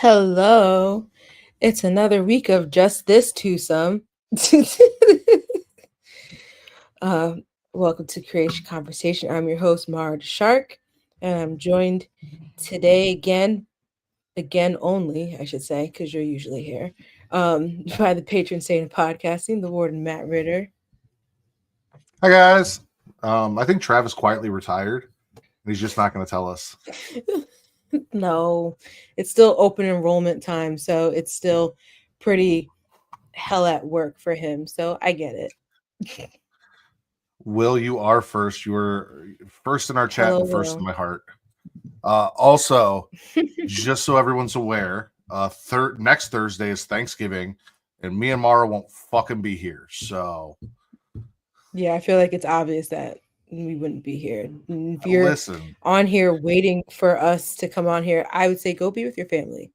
Hello. It's another week of just this twosome. uh, Welcome to Creatia Conversation. I'm your host, Mara the Shark, and I'm joined today again only, I should say, because you're usually here, by the patron saint of podcasting, the warden Matt Ritter. Hi guys. I think Travis quietly retired, and he's just not going to tell us. No, it's still open enrollment time, so it's still pretty hell at work for him. So I get it. Will, you are first. You were first in our chat Hello, and first in Will. my heart. Also, just so everyone's aware, next Thursday is Thanksgiving, and me and Mara won't fucking be here. So Yeah, I feel like it's obvious that we wouldn't be here. If you're listen, on here waiting for us to come on here, I would say go be with your family.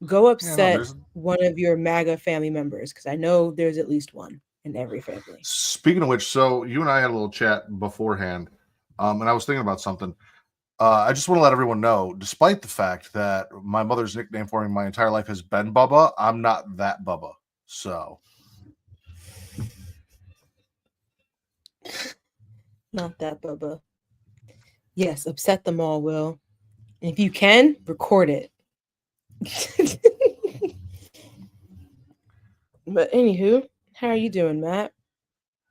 Go yeah, no, upset there's. one of your MAGA family members because I know there's at least one in every family. Speaking of which, so you and I had a little chat beforehand, and I was thinking about something. I just want to let everyone know, despite the fact that my mother's nickname for me my entire life has been Bubba, I'm not that Bubba. So, Not that, Bubba. Yes, upset them all, Will. And if you can, record it. But anywho, how are you doing, Matt?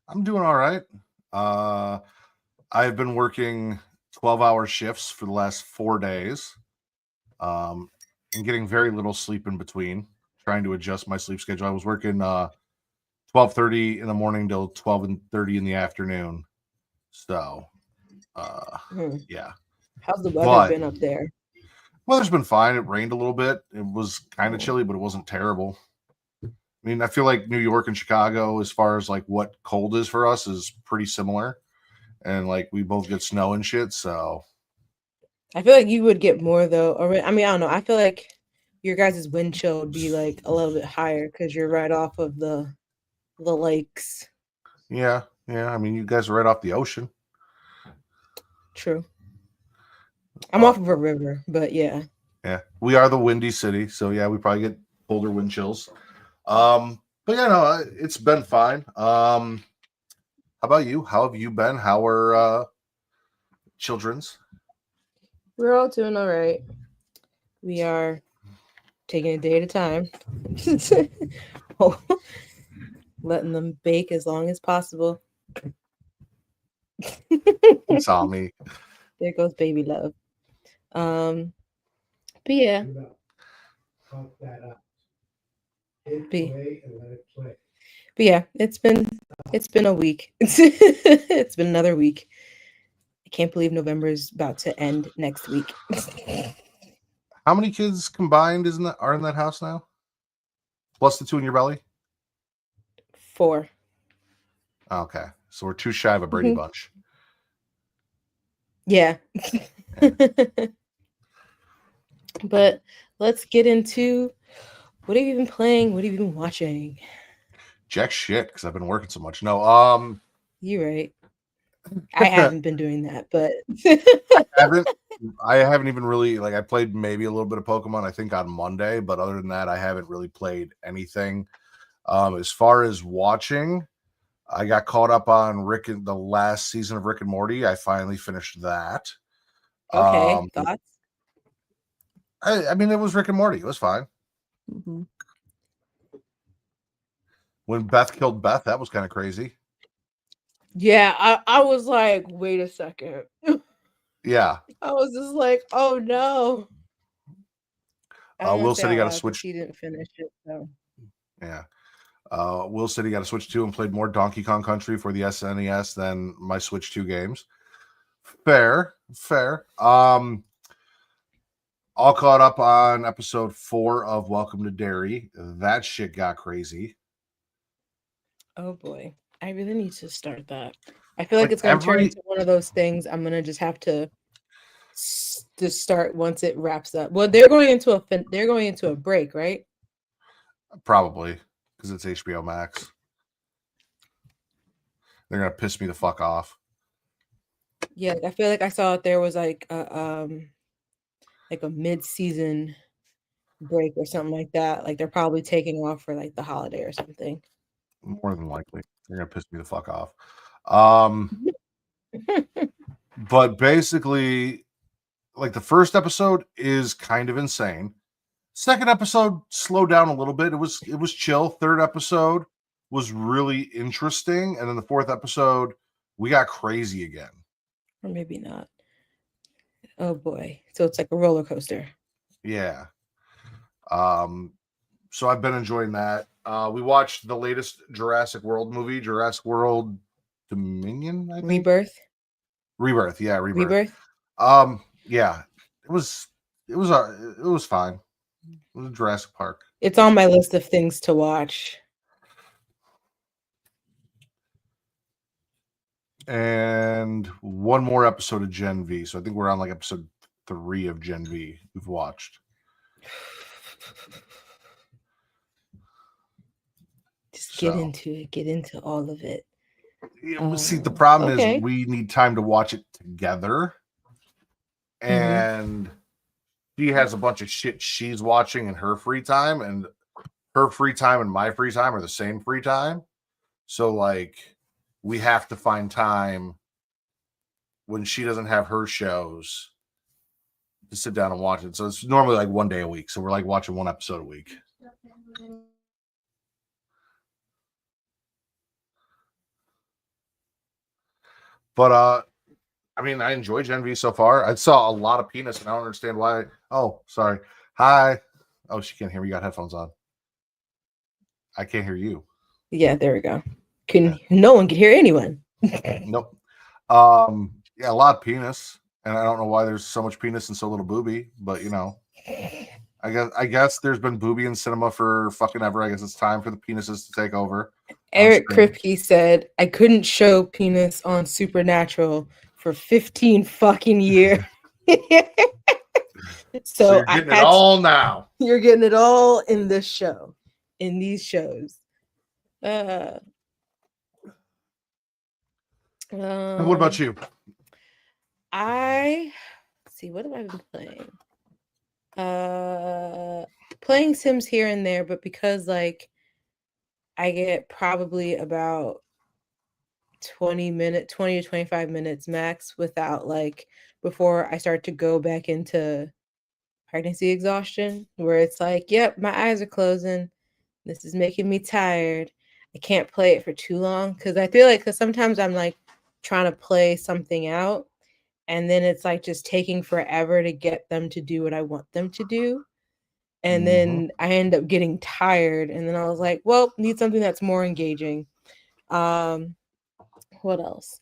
I'm doing all right. I've been working 12-hour shifts for the last 4 days, and getting very little sleep in between, trying to adjust my sleep schedule. I was working 12:30 in the morning till 12:30 in the afternoon. So, yeah. How's the weather But been up there? weather's been fine. It rained a little bit. It was kind of chilly, but it wasn't terrible. I mean, I feel like New York and Chicago, as far as like what cold is for us, is pretty similar. And like we both get snow and shit. So I feel like you would get more though. Or I mean, I don't know. I feel like your guys' wind chill would be like a little bit higher because you're right off of the lakes. yeah. I mean, you guys are right off the ocean. True. I'm off But of a river, but yeah. yeah, we are the windy city. So yeah, we probably get colder wind chills. But yeah, no, it's been fine. How about you? How have you been? How are children's? We're all doing all right. We are taking a day at a time. Oh, letting them bake as long as possible. You saw me. There goes baby love. But yeah. But yeah, it's been a week. It's been another week. I can't believe November is about to end next week. How many kids combined are in that house now? Plus the two in your belly? 4. Okay. So we're too shy of a Brady Bunch. Yeah. But let's get into what have you been playing? What have you been watching? Jack shit, because I've been working so much. No, You're right. I haven't been doing that, but I haven't even really I played maybe a little bit of Pokemon, I think on Monday, but other than that, I haven't really played anything. As far as watching, I got caught up on the last season of Rick and Morty. I finally finished that. Okay, thoughts? I mean, it was Rick and Morty. It was fine. Mm-hmm. When Beth killed Beth, that was kind of crazy. Yeah, I was like, wait a second. Yeah. I was just like, oh no. Will said he got a Switch. He didn't finish it, so. Yeah. Will said he got a Switch 2 and played more Donkey Kong Country for the SNES than my Switch 2 games. Fair. All caught up on episode 4 of Welcome to Derry. That shit got crazy. Oh boy, I really need to start that. I feel like it's going to turn into one of those things I'm going to just have to start once it wraps up. Well, they're going into a break, right? Probably, because it's HBO Max. They're going to piss me the fuck off. Yeah, I feel like I saw there was like a mid-season break or something like that. Like they're probably taking off for like the holiday or something. More than likely, they're gonna piss me the fuck off. But basically, like the first episode is kind of insane. Second episode slowed down a little bit. It was chill. Third episode was really interesting, and then the fourth episode we got crazy again. Or maybe not. Oh boy. So it's like a roller coaster. Yeah. So I've been enjoying that. We watched the latest Jurassic World movie, Jurassic World Dominion, I think. Rebirth, yeah, Rebirth. Rebirth? Yeah. It was fine. It was Jurassic Park. It's on my list of things to watch. And one more episode of Gen V. So I think we're on like episode 3 of Gen V we've watched. Just get into it. Get into all of it. See, the problem okay. is we need time to watch it together. And she has a bunch of shit she's watching in her free time, and her free time and my free time are the same free time. So like we have to find time when she doesn't have her shows to sit down and watch it. So it's normally like one day a week. So we're like watching one episode a week. But I mean, I enjoy Gen V so far. I saw a lot of penis, and I don't understand why. Oh, sorry. Hi. Oh, she can't hear me. You got headphones on. I can't hear you. Yeah, there we go. No one can hear anyone. Nope. Yeah, a lot of penis, and I don't know why there's so much penis and so little booby, but you know, I guess there's been booby in cinema for fucking ever. I guess it's time for the penises to take over. Eric Kripke said, I couldn't show penis on Supernatural for 15 fucking years. So you're getting it all now. You're getting it all in this show, in these shows. And what about you? See, what have I been playing? Playing Sims here and there, but because like I get probably about 20 to 25 minutes max without like before I start to go back into pregnancy exhaustion, where it's like, yep, my eyes are closing. This is making me tired. I can't play it for too long because I feel like sometimes I'm like trying to play something out and then it's like just taking forever to get them to do what I want them to do. And then I end up getting tired. And then I was like, well, need something that's more engaging. What else?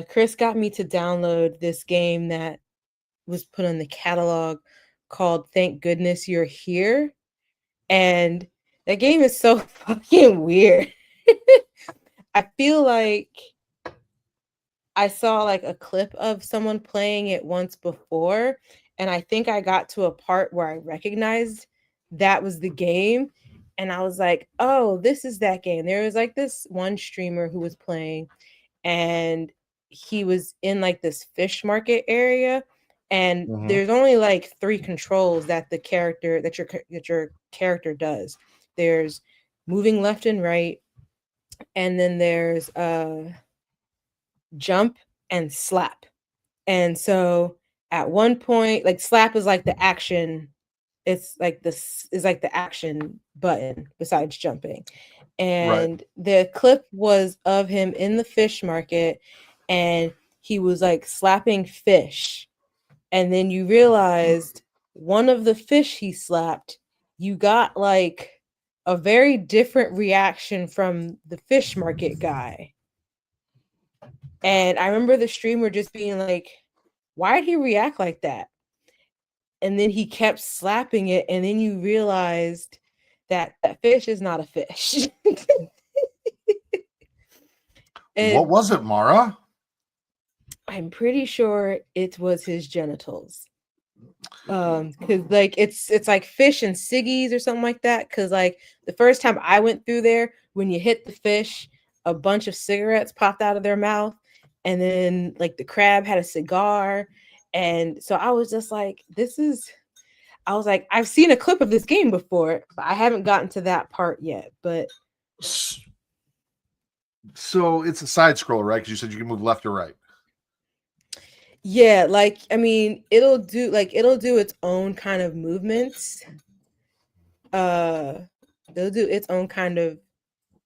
Chris got me to download this game that was put on the catalog called Thank Goodness You're Here. And that game is so fucking weird. I feel like I saw like a clip of someone playing it once before, and I think I got to a part where I recognized that was the game, and I was like, oh, this is that game. There was like this one streamer who was playing, and he was in like this fish market area, and there's only like 3 controls that your character does. There's moving left and right, and then there's jump and slap. And so at one point, like slap is like the action, it's like this is like the action button besides jumping. And the clip was of him in the fish market and he was like slapping fish. And then you realized one of the fish he slapped, you got like a very different reaction from the fish market guy. And I remember the streamer just being like, why did he react like that? And then he kept slapping it. And then you realized that that fish is not a fish. What was it, Mara? I'm pretty sure it was his genitals. Because like it's like fish and ciggies or something like that. Because like the first time I went through there, when you hit the fish, a bunch of cigarettes popped out of their mouth. And then like the crab had a cigar. And so I was just like, this is, I was like, I've seen a clip of this game before, but I haven't gotten to that part yet. But so it's a side scroller, right? Because you said you can move left or right. yeah, like I mean, it'll do its own kind of movements. It'll do its own kind of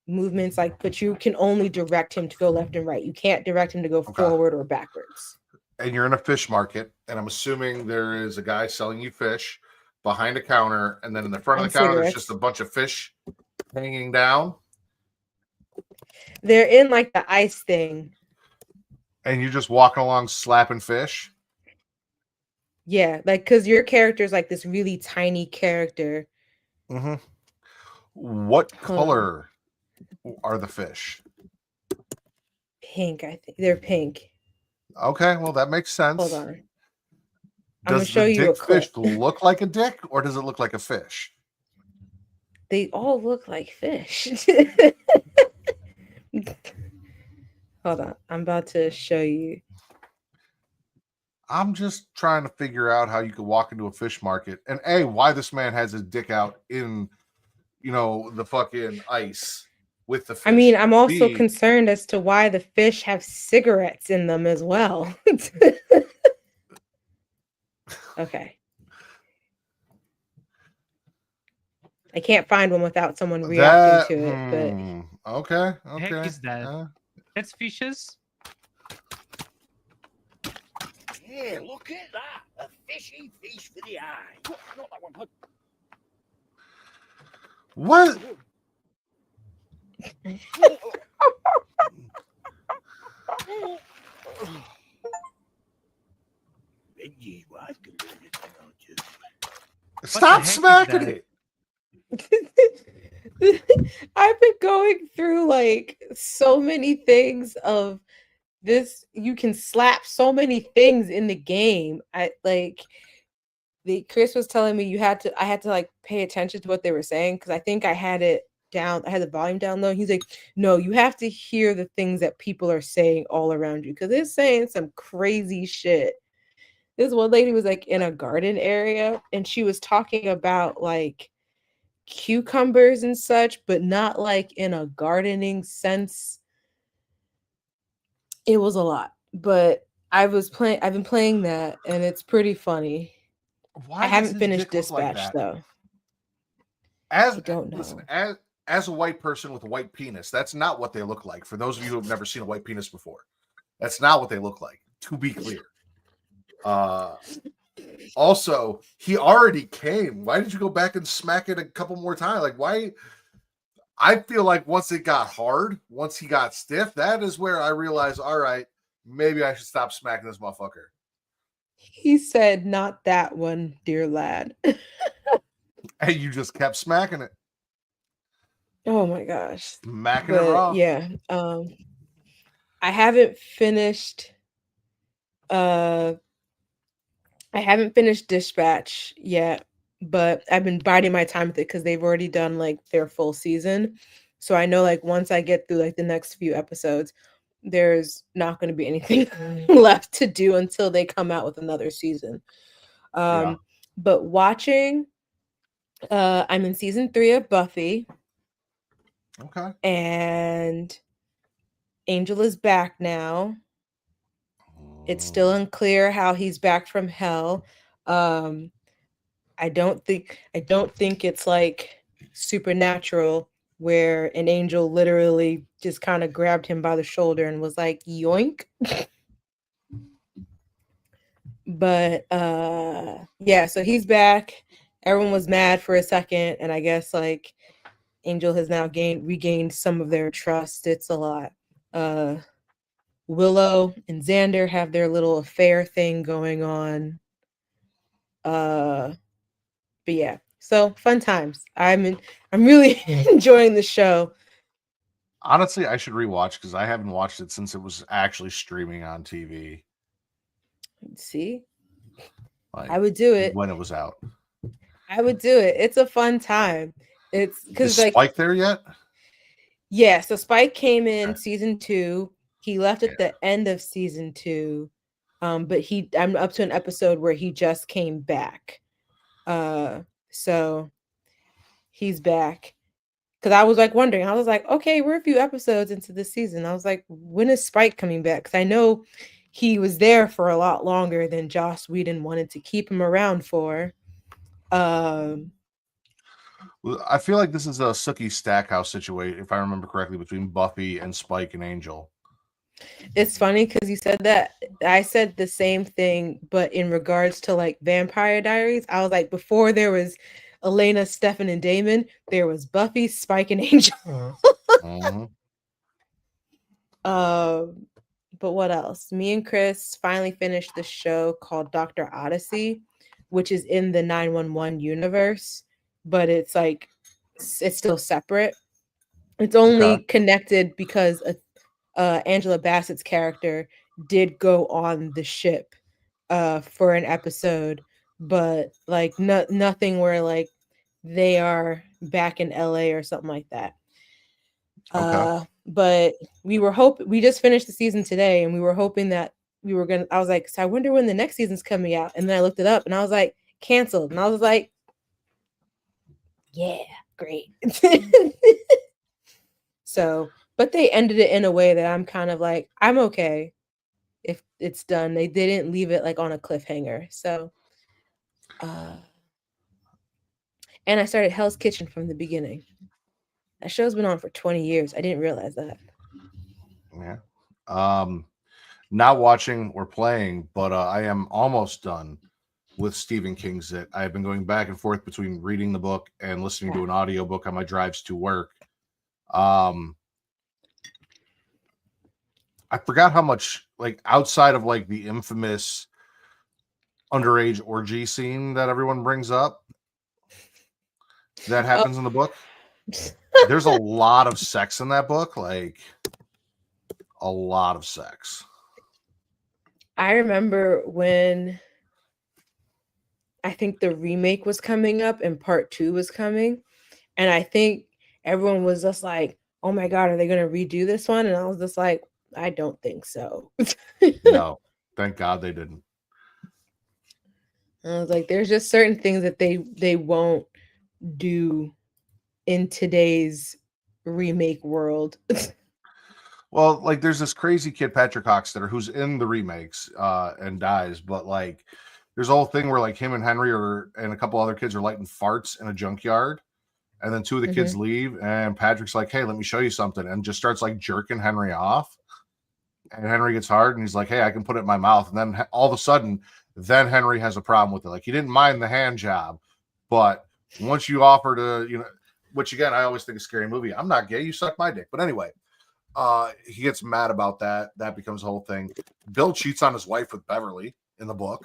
movements, like, but you can only direct him to go left and right. You can't direct him to go forward or backwards. And you're in a fish market, and I'm assuming there is a guy selling you fish behind a counter, and then in the front of the counter, there's just a bunch of fish hanging down. They're in like the ice thing. And you're just walking along slapping fish? Yeah, like, because your character is like this really tiny character. Mm-hmm. What color are the fish? Pink, I think. They're pink. Okay, well, that makes sense. Hold on. Does the dick fish look like a dick, or does it look like a fish? They all look like fish. Hold on. I'm about to show you. I'm just trying to figure out how you could walk into a fish market and why this man has his dick out in, the fucking ice with the fish. I mean, I'm also concerned as to why the fish have cigarettes in them as well. Okay. I can't find one without someone reacting to it, but okay. The heck is that? That's fishes? Yeah, look at that. A fishy fish for the eye. Look, not that one. Look. What? Benji's wife can do it, you know, Stop smacking it. I've been going through like so many things of this. You can slap so many things in the game. Chris was telling me I had to like pay attention to what they were saying, because I think I had it down. I had the volume down low. He's like, no, you have to hear the things that people are saying all around you, because it's saying some crazy shit. This one lady was like in a garden area, and she was talking about like cucumbers and such, but not like in a gardening sense. It was a lot, but I've been playing that, and it's pretty funny. I haven't finished Dispatch though. I don't know. Listen, as a white person with a white penis, that's not what they look like. For those of you who have never seen a white penis before, that's not what they look like, to be clear. Also, he already came. Why did you go back and smack it a couple more times? Like, why? I feel like once it got hard, once he got stiff, that is where I realized, all right, maybe I should stop smacking this motherfucker. He said, not that one, dear lad. And you just kept smacking it. Oh my gosh. Smacking it raw. Yeah. I haven't finished Dispatch yet, but I've been biding my time with it because they've already done like their full season. So I know like once I get through like the next few episodes, there's not going to be anything left to do until they come out with another season. But watching, I'm in season 3 of Buffy. Okay. And Angel is back now. It's still unclear how he's back from hell. I don't think it's like Supernatural, where an angel literally just kind of grabbed him by the shoulder and was like, yoink. But yeah, so he's back. Everyone was mad for a second, and I guess like Angel has now regained some of their trust. It's a lot. Willow and Xander have their little affair thing going on. But yeah, so fun times. I'm really enjoying the show. Honestly, I should rewatch because I haven't watched it since it was actually streaming on TV. See, like, I would do it when it was out. I would do it. It's a fun time. It's because like Spike there yet? Yeah, so Spike came in season 2. He left at the end of season 2. But I'm up to an episode where he just came back. So he's back. Because I was like wondering, I was like, okay, we're a few episodes into this season. I was like, when is Spike coming back? Because I know he was there for a lot longer than Joss Whedon wanted to keep him around for. I feel like this is a Sookie Stackhouse situation, if I remember correctly, between Buffy and Spike and Angel. It's funny because you said that. I said the same thing, but in regards to like Vampire Diaries, I was like, before there was Elena, Stefan, and Damon, there was Buffy, Spike, and Angel. Mhm. But what else? Me and Chris finally finished the show called Dr. Odyssey, which is in the 911 universe, but it's like it's still separate. It's only connected because Angela Bassett's character did go on the ship for an episode, but like nothing where like they are back in LA or something like that. But we just finished the season today, and we were hoping that I was like, so I wonder when the next season's coming out. And then I looked it up and I was like, canceled. And I was like, yeah, great. So, but they ended it in a way that I'm kind of like, I'm okay if it's done. They didn't leave it like on a cliffhanger. So, and I started Hell's Kitchen from the beginning. That show's been on for 20 years. I didn't realize that. Yeah. Not watching or playing, but I am almost done with Stephen King's It. I've been going back and forth between reading the book and listening to an audiobook on my drives to work. I forgot how much, like, outside of like the infamous underage orgy scene that everyone brings up that happens in the book. There's a lot of sex in that book, like a lot of sex. I remember when I think the remake was coming up and part 2 was coming, and I think everyone was just like, oh my God, are they going to redo this one? And I was just like, I don't think so. No, thank God they didn't. I was like, there's just certain things that they won't do in today's remake world. Well, like there's this crazy kid, Patrick Hockstetter, who's in the remakes and dies, but like there's a whole thing where like him and Henry and a couple other kids are lighting farts in a junkyard, and then two of the kids leave, and Patrick's like, hey, let me show you something, and just starts like jerking Henry off. And Henry gets hard, and he's like, hey, I can put it in my mouth. And then all of a sudden, then Henry has a problem with it. Like, he didn't mind the hand job, but once you offer to, which again, I always think is a scary movie. I'm not gay. You suck my dick. But anyway, he gets mad about that. That becomes a whole thing. Bill cheats on his wife with Beverly in the book.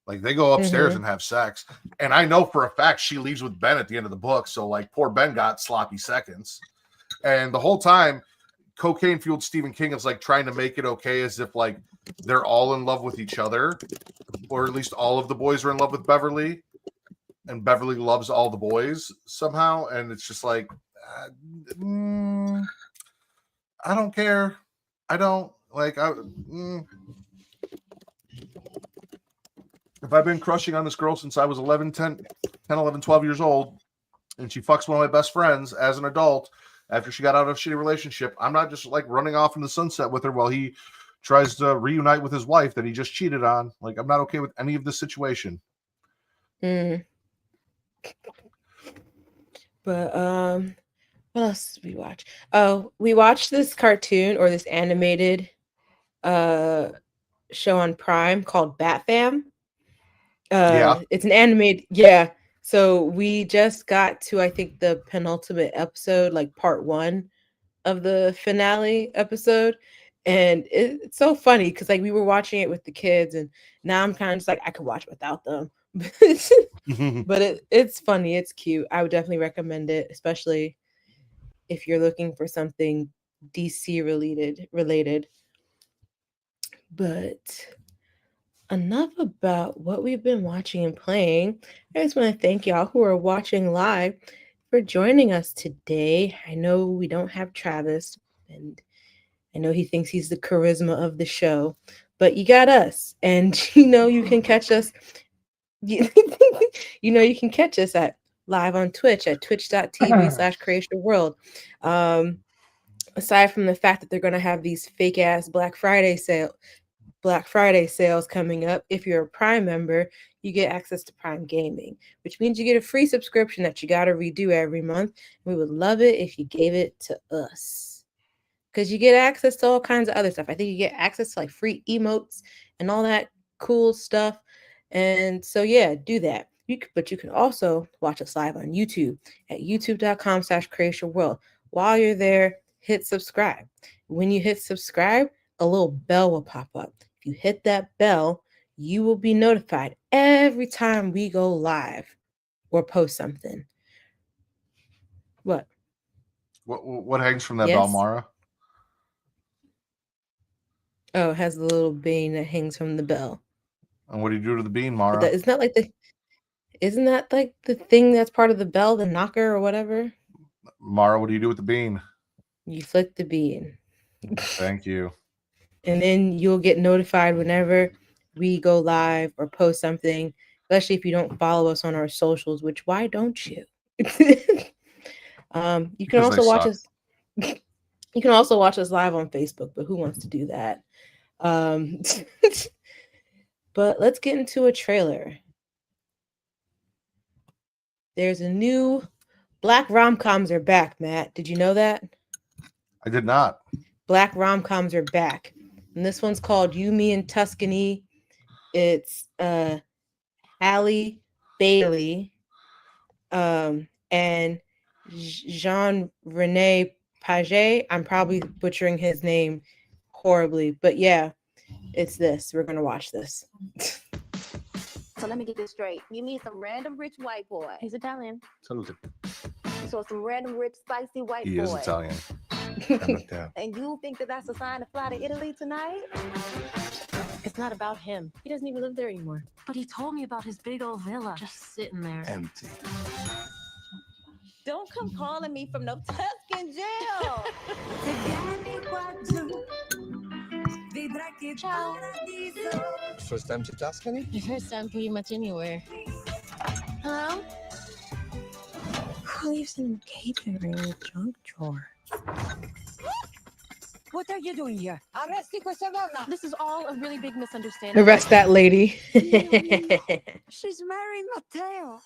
Like, they go upstairs and have sex. And I know for a fact she leaves with Ben at the end of the book. So, like, poor Ben got sloppy seconds. And the whole time, cocaine-fueled Stephen King is, like, trying to make it okay as if, like, they're all in love with each other. Or at least all of the boys are in love with Beverly. And Beverly loves all the boys somehow. And it's just like, I don't care. I don't. Like, if I've been crushing on this girl since I was 11, 12 years old, and she fucks one of my best friends as an adult after she got out of a shitty relationship, I'm not just like running off in the sunset with her while he tries to reunite with his wife that he just cheated on. Like, I'm not okay with any of this situation. But what else did we watch? Oh, we watched this cartoon or this animated show on Prime called Bat Fam. It's an animated, so we just got to, I think, the penultimate episode, like part 1 of the finale episode, and it's so funny because like we were watching it with the kids, and now I'm kind of just like I could watch without them. But it's funny, it's cute. I would definitely recommend it, especially if you're looking for something DC related. But enough about what we've been watching and playing. I just want to thank y'all who are watching live for joining us today. I know we don't have Travis, and I know he thinks he's the charisma of the show, but you got us. And you can catch us you, you can catch us at live on Twitch at twitch.tv/creationworld. Aside from the fact that they're going to have these fake ass Black Friday sales coming up, if you're a Prime member, you get access to Prime Gaming, which means you get a free subscription that you got to redo every month. We would love it if you gave it to us, because you get access to all kinds of other stuff. I think you get access to like free emotes and all that cool stuff. And so, yeah, do that. But you can also watch us live on YouTube at youtube.com/creationworld. While you're there, hit subscribe. When you hit subscribe, a little bell will pop up. If you hit that bell, you will be notified every time we go live or post something. What? What hangs from that Yes? bell, Mara? Oh, it has the little bean that hangs from the bell. And what do you do to the bean, Mara? Isn't that like the thing that's part of the bell, the knocker or whatever? Mara, what do you do with the bean? You flick the bean. Thank you. And then you'll get notified whenever we go live or post something, especially if you don't follow us on our socials, which why don't you? You can Because also they watch suck. us. You can also watch us live on Facebook, but who wants to do that? But let's get into a trailer. There's a new Black rom-coms are back, Matt. Did you know that? I did not. Black rom-coms are back. And this one's called You, Me, and Tuscany. It's Halle Bailey and Jean-Rene Paget. I'm probably butchering his name horribly, but yeah, it's this. We're going to watch this. So let me get this straight. You mean some random rich white boy? He's Italian. Salute. So some random rich spicy white He boy. is Italian. And you think that that's a sign to fly to Italy tonight? It's not about him. He doesn't even live there anymore. But he told me about his big old villa just sitting there. Empty. Don't come calling me from no Tuscan jail. Ciao. First time to Tuscany? The first time pretty much anywhere. Hello? Who leaves an engagement ring in a junk drawer? What are you doing here? Arresti questa donna! This is all a really big misunderstanding. Arrest that lady. She's marrying Matteo.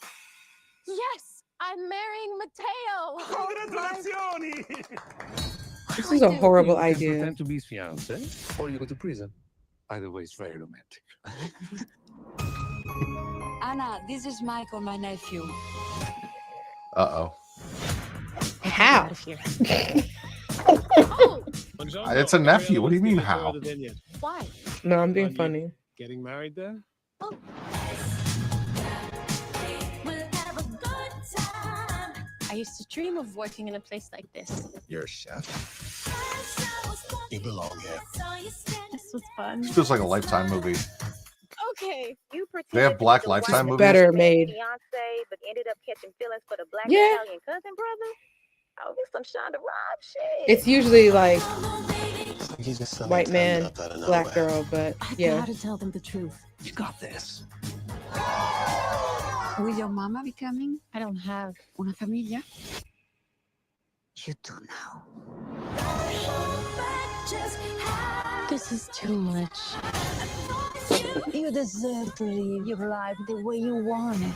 Yes, I'm marrying Matteo. Congratulazioni! This is a horrible You can idea. pretend to be his fiance, or you go to prison. Either way, it's very romantic. Anna, this is Michael, my nephew. Uh-oh. How? Out of here. Oh, It's a nephew. What do you mean, how? Why? No, I'm being funny. Getting married there? I used to dream of working in a place like this. You're a chef. You belong here. This was fun. This feels like a Lifetime movie. Okay, you pretend They have to be Black the Lifetime white movies? Better man's made. fiance, but ended up catching feelings for the black Yeah. Italian cousin brother. Oh, this some Shonda Rhimes shit. It's usually like He's just selling white time man, up out of black nowhere. girl, but I yeah. gotta tell them the truth. You got this. Will your mama be coming? I don't have. Una familia? You do now. This is too much. You deserve to live your life the way you want it.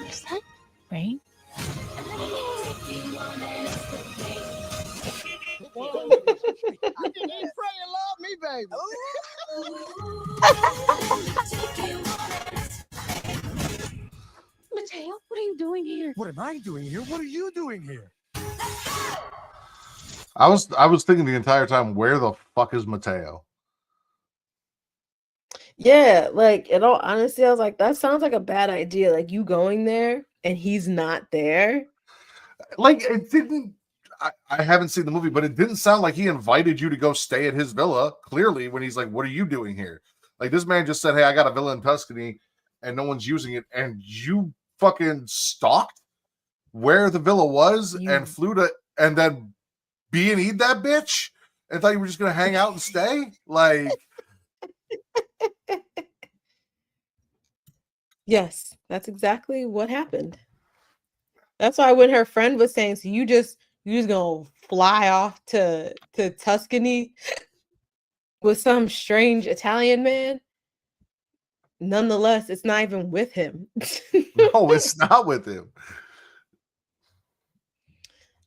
Is that rain? Mateo, what are you doing here? What am I doing here? What are you doing here? I was thinking the entire time, where the fuck is Mateo? Yeah, like in all honesty, I was like, that sounds like a bad idea. Like you going there and he's not there. Like, it didn't. I haven't seen the movie, but it didn't sound like he invited you to go stay at his villa. Clearly, when he's like, "What are you doing here?" Like, this man just said, "Hey, I got a villa in Tuscany, and no one's using it," and you fucking stalked where the villa was and flew to, and then B&E'd that bitch, and thought you were just gonna hang out and stay. Like, Yes, that's exactly what happened. That's why when her friend was saying, "So you just gonna fly off to Tuscany with some strange Italian man?" Nonetheless, it's not even with him. No, it's not with him.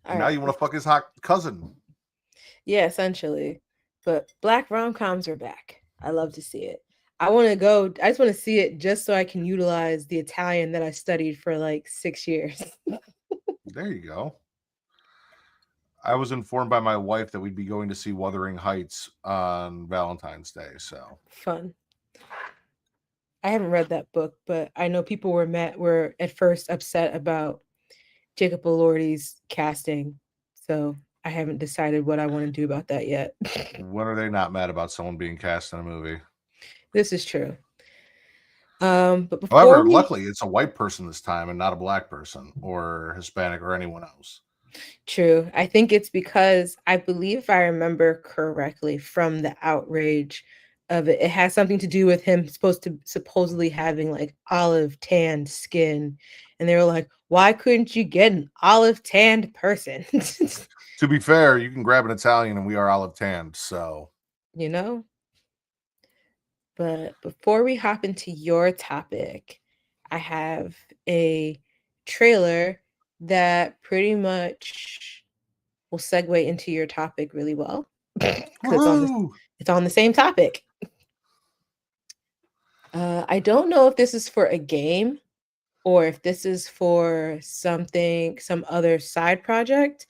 All Now right. you want to fuck his hot cousin. Yeah, essentially. But Black rom-coms are back. I love to see it. I just want to see it just so I can utilize the Italian that I studied for like 6 years. There you go. I was informed by my wife that we'd be going to see Wuthering Heights on Valentine's Day. So Fun. I haven't read that book, but I know people were at first upset about Jacob Elordi's casting. So I haven't decided what I want to do about that yet. when are they not mad about someone being cast in a movie? This is true. But However, luckily it's a white person this time and not a black person or Hispanic or anyone else. True. I think it's because I believe if I remember correctly from the outrage of it, it has something to do with him supposedly having like olive tanned skin. And they were like, why couldn't you get an olive tanned person? To be fair, you can grab an Italian and we are olive tanned. So, you know? But before we hop into your topic, I have a trailer that pretty much will segue into your topic really well because it's on the same topic. I don't know if this is for a game or if this is for some other side project,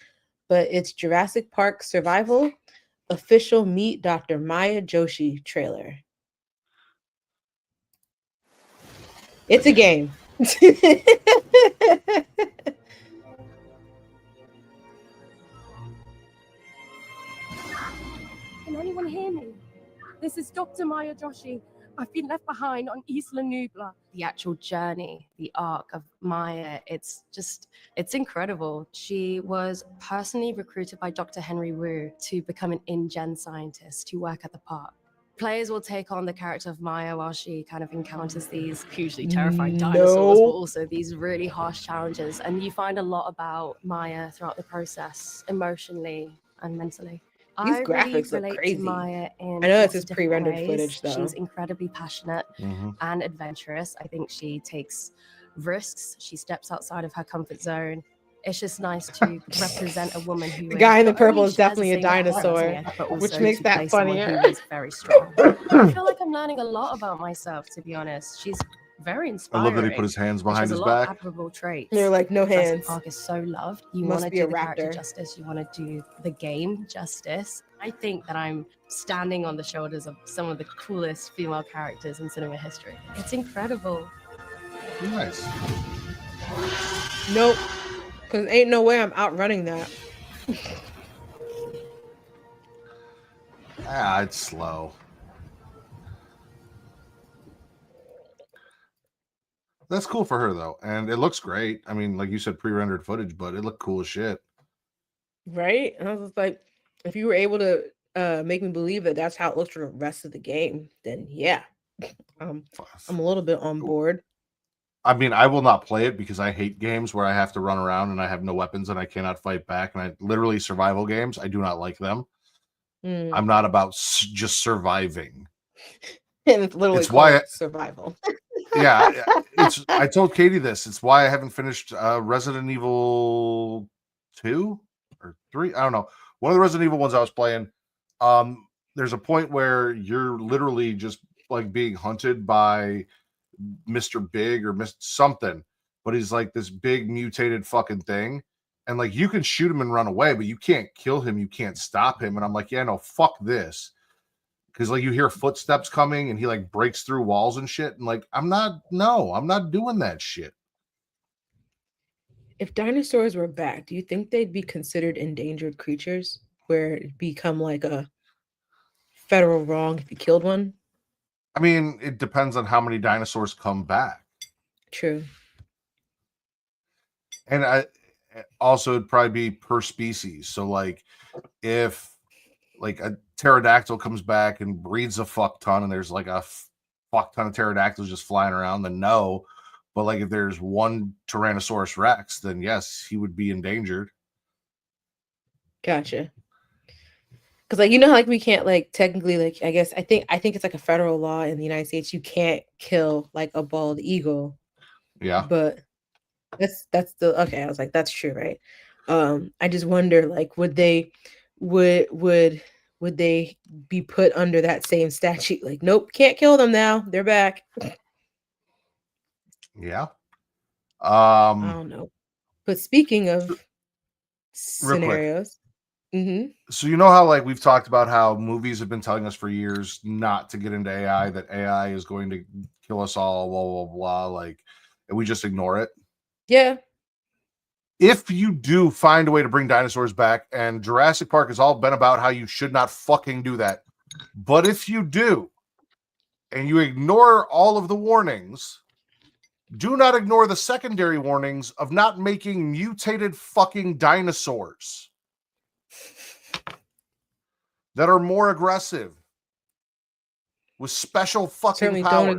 but it's Jurassic Park Survival official Meet Dr. Maya Joshi trailer. It's a game. Can anyone hear me? This is Dr. Maya Joshi. I've been left behind on Isla Nubla. The actual journey, the arc of Maya, it's incredible. She was personally recruited by Dr. Henry Wu to become an InGen scientist to work at the park. Players will take on the character of Maya while she kind of encounters these hugely terrifying dinosaurs, but also these really harsh challenges. And you find a lot about Maya throughout the process, emotionally and mentally. These graphics look crazy. Maya in I know it's lots of just pre-rendered different footage, ways. though. She's incredibly passionate and adventurous. I think she takes risks. She steps outside of her comfort zone. It's just nice to represent a woman who The guy in the not only purple is shares definitely the a same background as dinosaur, me, but which also makes to that play someone funnier. who is very strong. I feel like I'm learning a lot about myself, to be honest. She's very I inspiring. love that he put his hands behind his back. Admirable traits. They're like, no Jurassic hands. Park is so loved. You Must want to be do a the character raptor. justice. You want to do the game justice. I think that I'm standing on the shoulders of some of the coolest female characters in cinema history. It's incredible. Nice. Nope. Because ain't no way I'm outrunning that. It's slow. That's cool for her though, and it looks great. I mean, like you said, pre-rendered footage, but it looked cool as shit. Right? And I was just like, if you were able to make me believe that that's how it looks for the rest of the game, then yeah. I'm a little bit on board. I mean, I will not play it because I hate games where I have to run around and I have no weapons and I cannot fight back. And I literally survival games, I do not like them. I'm not about just surviving. And it's literally survival. Yeah, I told Katie this. It's why I haven't finished Resident Evil 2 or 3. I don't know. One of the Resident Evil ones I was playing. There's a point where you're literally just like being hunted by Mr. Big or Mr. something, but he's like this big mutated fucking thing. And like you can shoot him and run away, but you can't kill him, you can't stop him. And I'm like, yeah, no, fuck this. Because like you hear footsteps coming and he like breaks through walls and shit. And like, I'm not doing that shit. If dinosaurs were back, do you think they'd be considered endangered creatures where it'd become like a federal wrong if you killed one? I mean, it depends on how many dinosaurs come back. True. And it'd probably be per species. So like if like a pterodactyl comes back and breeds a fuck ton and there's like a fuck ton of pterodactyls just flying around, then no. But like if there's one Tyrannosaurus Rex, then yes, he would be endangered. Gotcha. Because like how like we can't like technically like I think it's like a federal law in the United States you can't kill like a bald eagle. Yeah. But that's the okay. I was like that's true, right? I just wonder like would they be put under that same statute? Like nope, can't kill them now. They're back. Yeah. I don't know. But speaking of scenarios. So you know how like we've talked about how movies have been telling us for years not to get into AI, that AI is going to kill us all, blah blah blah, like, and we just ignore it. Yeah. If you do find a way to bring dinosaurs back, and Jurassic Park has all been about how you should not fucking do that, but if you do, and you ignore all of the warnings, do not ignore the secondary warnings of not making mutated fucking dinosaurs that are more aggressive with special fucking Certainly powers.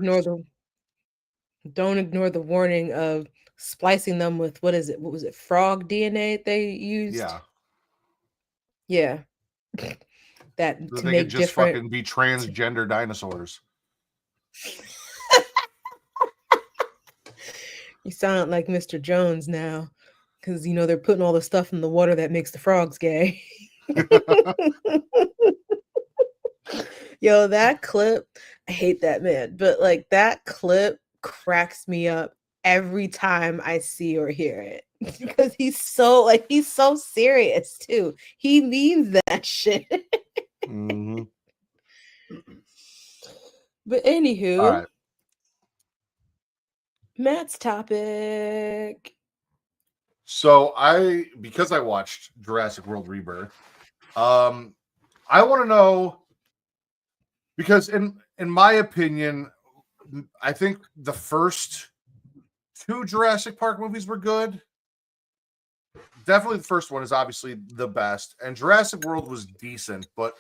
don't ignore the warning of splicing them with what was it, frog DNA they used? Yeah. That So to they make could just different fucking be transgender dinosaurs. You sound like Mr. Jones now, because they're putting all the stuff in the water that makes the frogs gay. Yo, that clip, I hate that man, but like that clip cracks me up every time I see or hear it because he's so serious too. He means that shit. Mm-hmm. But anywho, all right. Matt's topic. So because I watched Jurassic World Rebirth, I want to know, because in my opinion, I think the first two Jurassic Park movies were good. Definitely the first one is obviously the best, and Jurassic World was decent, but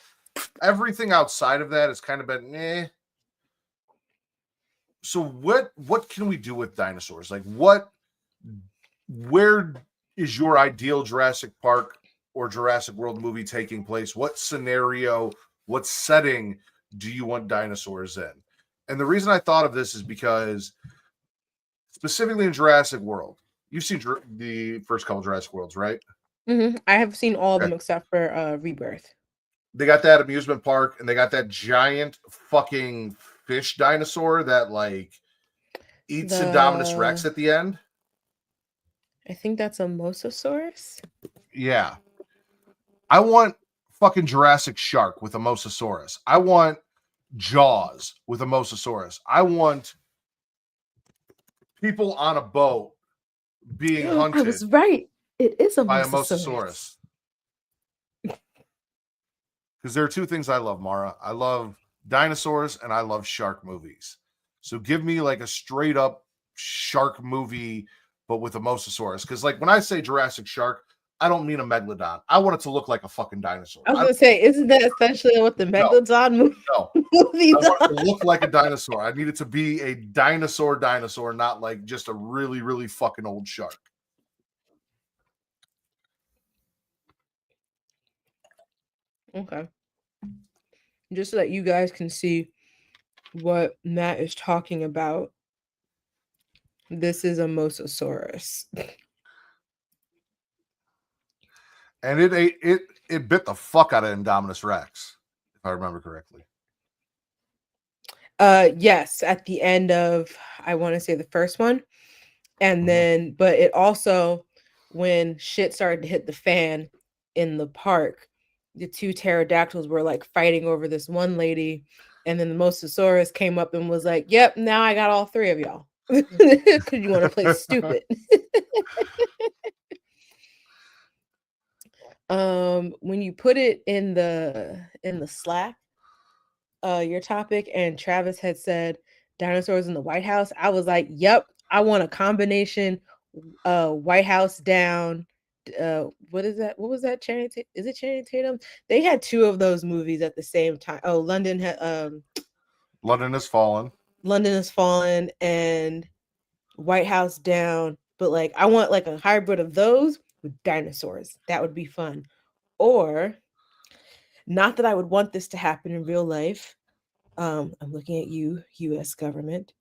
everything outside of that has kind of been eh. So what can we do with dinosaurs? Like where is your ideal Jurassic Park or Jurassic World movie taking place? What scenario, what setting do you want dinosaurs in? And the reason I thought of this is because specifically in Jurassic World, you've seen the first couple Jurassic Worlds, right? Mm-hmm. I have seen all of them except for Rebirth. They got that amusement park, and they got that giant fucking fish dinosaur that like eats Indominus Rex at the end. I think that's a Mosasaurus. Yeah. I want fucking Jurassic Shark with a Mosasaurus. I want Jaws with a Mosasaurus. I want people on a boat being hunted. I was right. It is a Mosasaurus. Because there are two things I love, Mara. I love dinosaurs and I love shark movies. So give me like a straight up shark movie, but with a Mosasaurus. Because like when I say Jurassic Shark, I don't mean a megalodon. I want it to look like a fucking dinosaur. I was gonna say, isn't that essentially what the megalodon movie I want it to look like a dinosaur. I need it to be a dinosaur, not like just a really, really fucking old shark. Okay. Just so that you guys can see what Matt is talking about. This is a Mosasaurus. And it bit the fuck out of Indominus Rex, if I remember correctly. Yes, at the end of I want to say the first one. And then but it also when shit started to hit the fan in the park, the two pterodactyls were like fighting over this one lady, and then the Mosasaurus came up and was like, "Yep, now I got all three of y'all." Because you want to play stupid. When you put it in the Slack, your topic, and Travis had said dinosaurs in the White House, I was like, "Yep, I want a combination, White House down." What is that? What was that? Is it Channing Tatum? They had two of those movies at the same time. Oh, London Has Fallen. London Has Fallen, and White House down, but like I want like a hybrid of those with dinosaurs. That would be fun. Or not that I would want this to happen in real life. I'm looking at you, US government.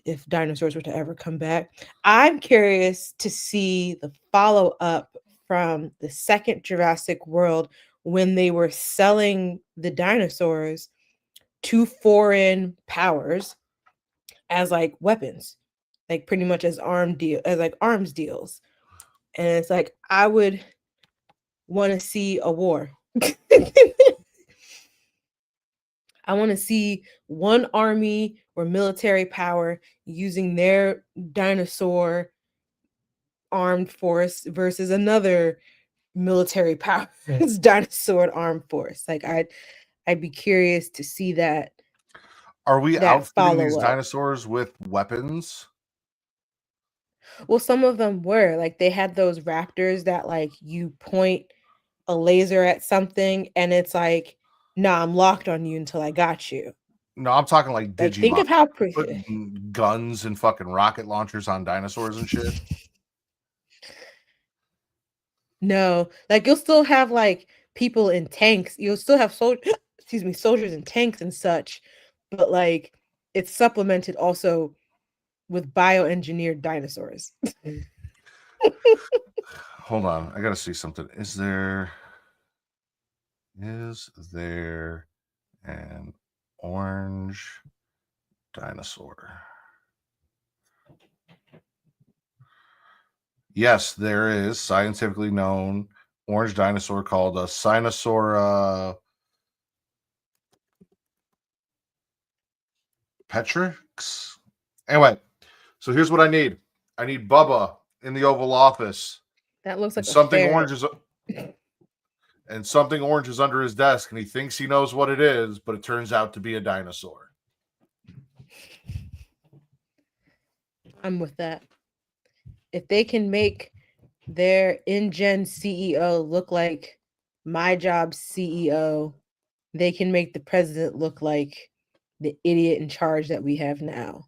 If dinosaurs were to ever come back, I'm curious to see the follow up from the second Jurassic World when they were selling the dinosaurs to foreign powers as like weapons, like pretty much as arms deals. And it's like I would want to see a war. I want to see one army or military power using their dinosaur armed force versus another military power dinosaur armed force. Like I'd be curious to see that. Are we that outfitting these follow-up. dinosaurs with weapons? Well, some of them were like they had those raptors that like you point a laser at something and it's like, nah, I'm locked on you until I got you. No, I'm talking like Like Digimon. think of how Putting guns and fucking rocket launchers on dinosaurs and shit. No, like you'll still have like people in tanks. You'll still have soldiers in tanks and such, but like it's supplemented also with bioengineered dinosaurs. Hold on, I gotta see something. Is there an orange dinosaur? Yes, there is scientifically known orange dinosaur called a Sinosaura petrix. Anyway, so here's what I need. I need Bubba in the Oval Office. That looks like something orange is and something orange is under his desk, and he thinks he knows what it is, but it turns out to be a dinosaur. I'm with that. If they can make their InGen CEO look like my job's CEO, they can make the president look like the idiot in charge that we have now.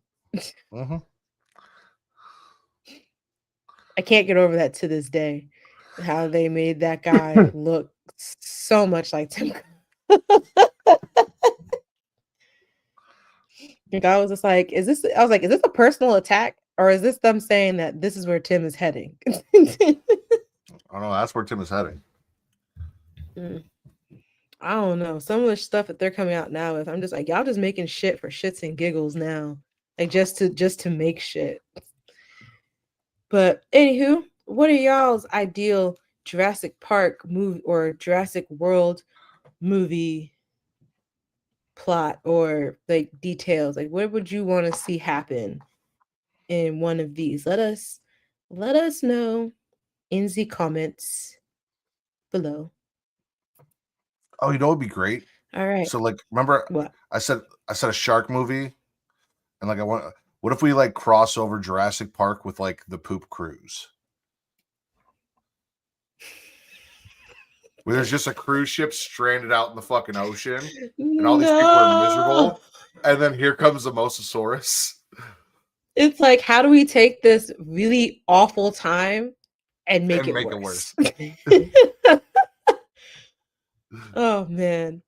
Mm-hmm. I can't get over that to this day. How they made that guy look so much like Tim. Like I was just like, is this a personal attack? Or is this them saying that this is where Tim is heading? I don't know. That's where Tim is heading. I don't know. Some of the stuff that they're coming out now with, I'm just like, y'all just making shit for shits and giggles now. Like just to make shit. But anywho, what are y'all's ideal Jurassic Park movie or Jurassic World movie plot or like details? Like what would you want to see happen in one of these? Let us know in the comments below. Oh, you know what would be great? All right. So like remember what? I said a shark movie, and like what if we like cross over Jurassic Park with like the poop cruise? Where there's just a cruise ship stranded out in the fucking ocean, and all these people are miserable, and then here comes the Mosasaurus. It's like, how do we take this really awful time and make it worse? Oh man.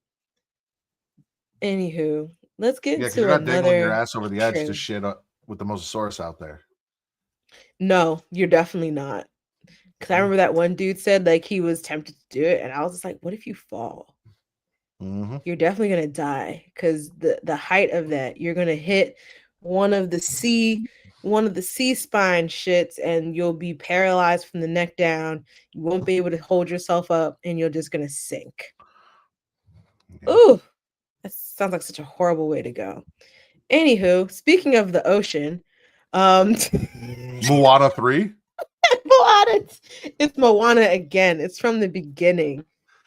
Anywho, let's get to you're not dangling your another ass over the edge to shit with the Mosasaurus out there. No, you're definitely not. Because I remember that one dude said like he was tempted to do it, and I was just like, what if you fall? Mm-hmm. You're definitely gonna die because the height of that, you're gonna hit one of the C spine shits, and you'll be paralyzed from the neck down. You won't be able to hold yourself up, and you're just gonna sink. Yeah. Ooh, that sounds like such a horrible way to go. Anywho, speaking of the ocean, Moana 3. Moana, it's Moana again. It's from the beginning,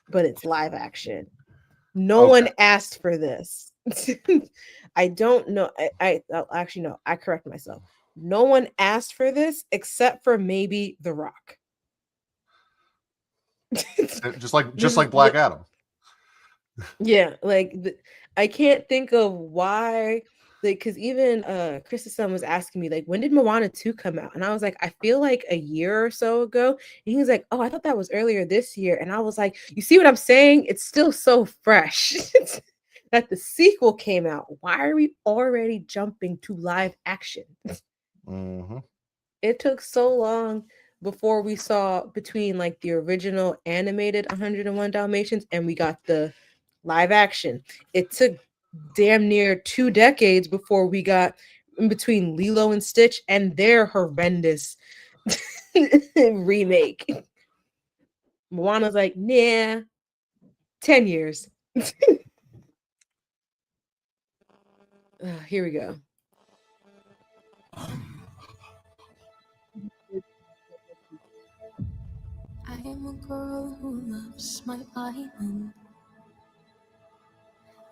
but it's live action. No one asked for this. I don't know. Actually no, I correct myself. No one asked for this except for maybe The Rock. just like Black Adam. Yeah, like I can't think of why like, because even Chris's son was asking me, like, when did Moana 2 come out? And I was like, I feel like a year or so ago. And he was like, oh, I thought that was earlier this year. And I was like, you see what I'm saying? It's still so fresh that the sequel came out. Why are we already jumping to live action? Mm-hmm. It took so long before we saw between like the original animated 101 Dalmatians and we got the live action. It took damn near 2 decades before we got in between Lilo and Stitch and their horrendous remake. Moana's like, nah, 10 years. Here we go. I am a girl who loves my island,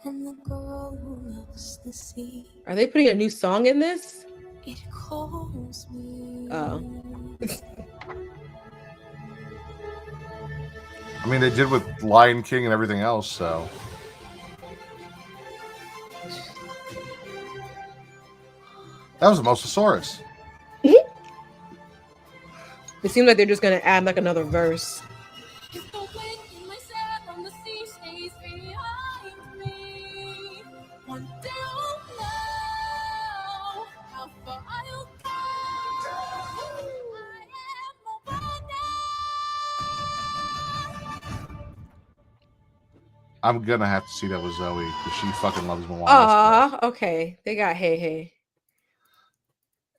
and the girl who loves the sea. Are they putting a new song in this? It calls me. Oh. I mean, they did with Lion King and everything else, so. That was a Mosasaurus. It seems like they're just gonna add like another verse. I'm gonna have to see that with Zoe because she fucking loves Moana. Aw, okay. They got Hey Hey.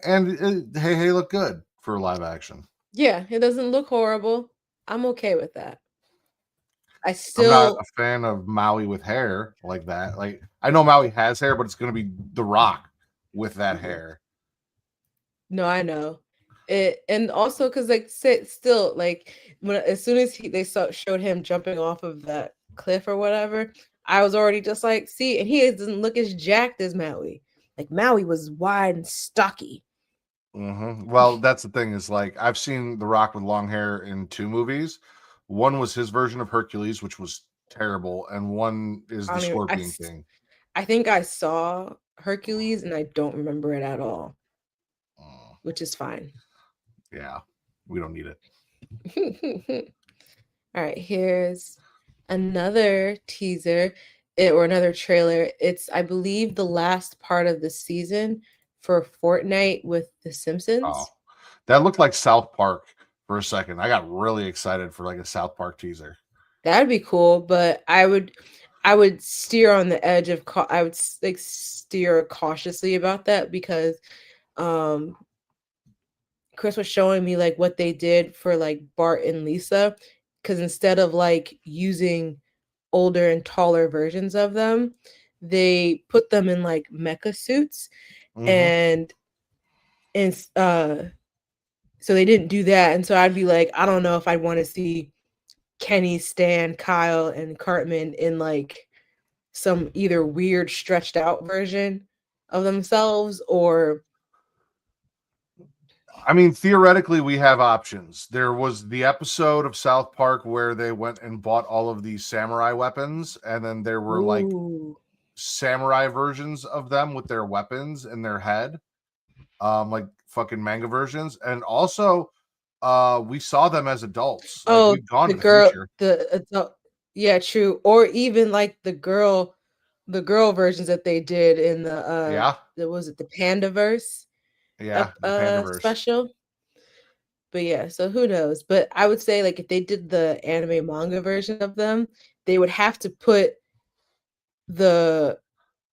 And Hey Hey looked good for live action. Yeah, it doesn't look horrible. I'm okay with that. I'm not a fan of Maui with hair like that. Like, I know Maui has hair, but it's gonna be The Rock with that hair. No, I know it, and also because like still like when as soon as showed him jumping off of that cliff or whatever, I was already just like, see, and he doesn't look as jacked as Maui. Like Maui was wide and stocky. Mm-hmm. Well, that's the thing is like I've seen The Rock with long hair in 2 movies. One was his version of Hercules, which was terrible, and one is the Scorpion King. I think I saw Hercules and I don't remember it at all, which is fine. Yeah, we don't need it. All right, here's another teaser or another trailer. It's, I believe, the last part of the season for Fortnite with The Simpsons. Oh, that looked like South Park for a second. I got really excited for like a South Park teaser. That'd be cool, but I would steer on the edge of I would like steer cautiously about that because Chris was showing me like what they did for like Bart and Lisa, because instead of like using older and taller versions of them, they put them in like mecha suits. And so they didn't do that, and so I'd be like, I don't know if I'd want to see Kenny, Stan, Kyle, and Cartman in like some either weird stretched out version of themselves, or I mean, theoretically, we have options. There was the episode of South Park where they went and bought all of these samurai weapons, and then there were like samurai versions of them with their weapons in their head, like fucking manga versions. And also, we saw them as adults. Oh, like, we've gone the to girl, future. the adult, yeah, true. Or even like the girl versions that they did in the was it the Pandaverse? Yeah, the Pandaverse special. But yeah, so who knows? But I would say like if they did the anime manga version of them, they would have to put the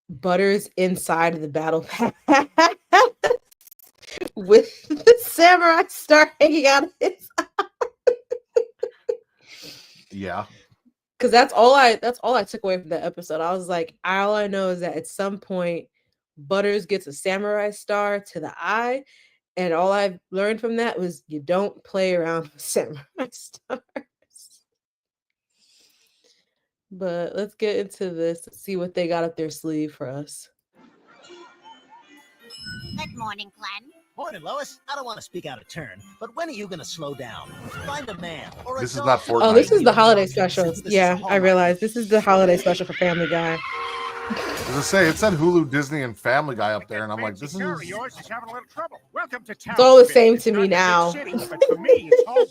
Butters inside of the battle pass with the samurai star hanging out of his eye. Yeah. Because that's all I took away from that episode. I was like, all I know is that at some point Butters gets a samurai star to the eye, and all I've learned from that was you don't play around with samurai stars. But let's get into this, see what they got up their sleeve for us. Good morning, Glenn. Morning, Lois. I don't want to speak out of turn, but when are you going to slow down? Find a man or This a is not dog. Fortnite. Oh, this is the holiday special. Yeah, I realized this is the holiday special for Family Guy. As I say, it said Hulu, Disney, and Family Guy up there, and I'm like, this Car of is. yours is having a little trouble. Welcome to town. It's all the Smith. same It's to me not now. the big city, but for me, it's home.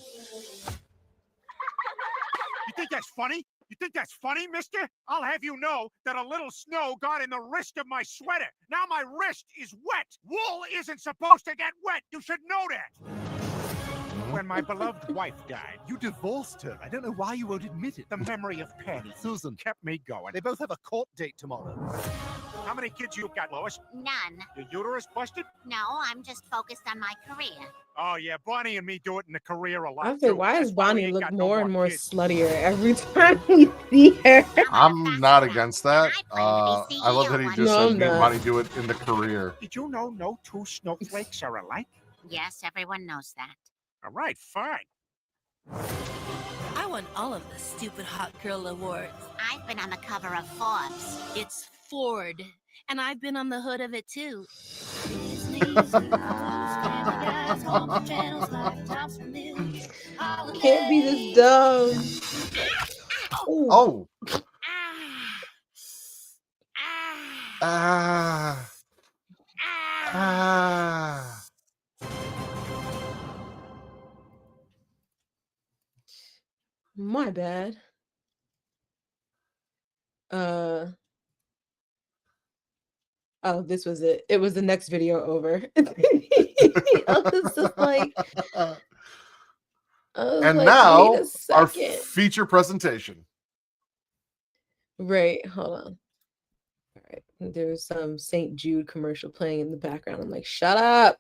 You think that's funny? You think that's funny, mister? I'll have you know that a little snow got in the wrist of my sweater. Now my wrist is wet. Wool isn't supposed to get wet. You should know that. When my beloved wife died, You divorced her. I don't know why you won't admit it. the memory of Patty Susan, kept me going. they both have a court date tomorrow. How many kids you got, Lois? None. Your uterus busted? No, I'm just focused on my career. Oh, yeah, Bonnie and me do it in the career a lot. I was like, too. why That's does why we Bonnie ain't look got no more and more kids. sluttier every time we see her? I'm not against that. I plan to be I love that he CEO just No, said I'm me and not. Bonnie do it in the career. Did you know no two snowflakes are alike? Yes, everyone knows that. All right, fine. I won all of the stupid hot girl awards. I've been on the cover of Forbes. It's Ford, and I've been on the hood of it too. Can't be this dumb. Ooh. Oh. Ah. Ah. Ah. My bad. Oh, this was it. It was the next video over. I was just like, And wait now a our second. feature presentation. Right, hold on. All right, there's some St. Jude commercial playing in the background. I'm like, shut up.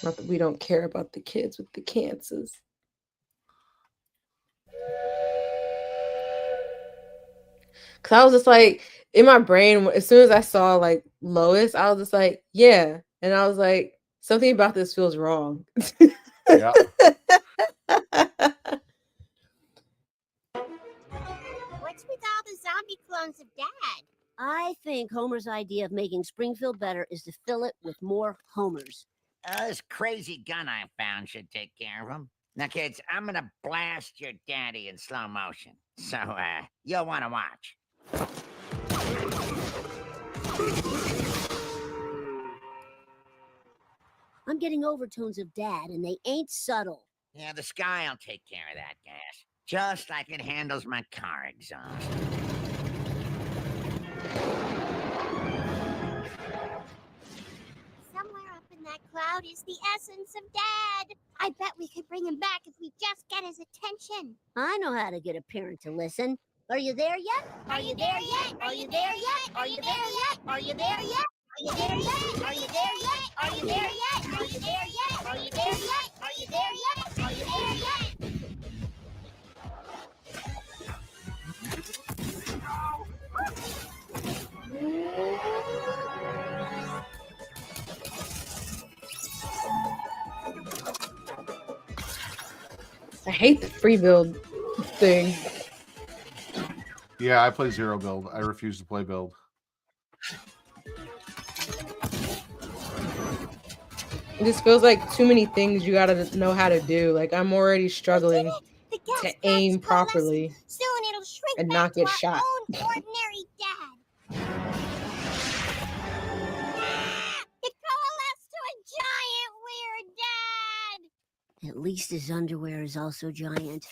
Not that we don't care about the kids with the cancers. Cause I was just like, in my brain, as soon as I saw like Lois, I was just like, yeah. And I was like, something about this feels wrong. Yeah. What's with all the zombie clones of Dad? I think Homer's idea of making Springfield better is to fill it with more Homers. This crazy gun I found should take care of him. Now, kids, I'm gonna blast your daddy in slow motion. So, you'll want to watch. I'm getting overtones of Dad, and they ain't subtle. Yeah, the sky will take care of that gas. Just like it handles my car exhaust. Somewhere up in that cloud is the essence of Dad. I bet we could bring him back if we just get his attention. I know how to get a parent to listen. Are you there yet? Are you there yet? Are you there yet? Are you there yet? Are you there yet? Are you there yet? Are you there yet? Are you there yet? Are you there yet? Are you there yet? Are you there yet? Are you there yet? I hate the free build thing. Yeah, I play zero build. I refuse to play build. It just feels like too many things you gotta know how to do. Like I'm already struggling to aim properly Soon it'll shrink and back not to get our shot. own ordinary Dad. It coalesced to a giant weird Dad. At least his underwear is also giant.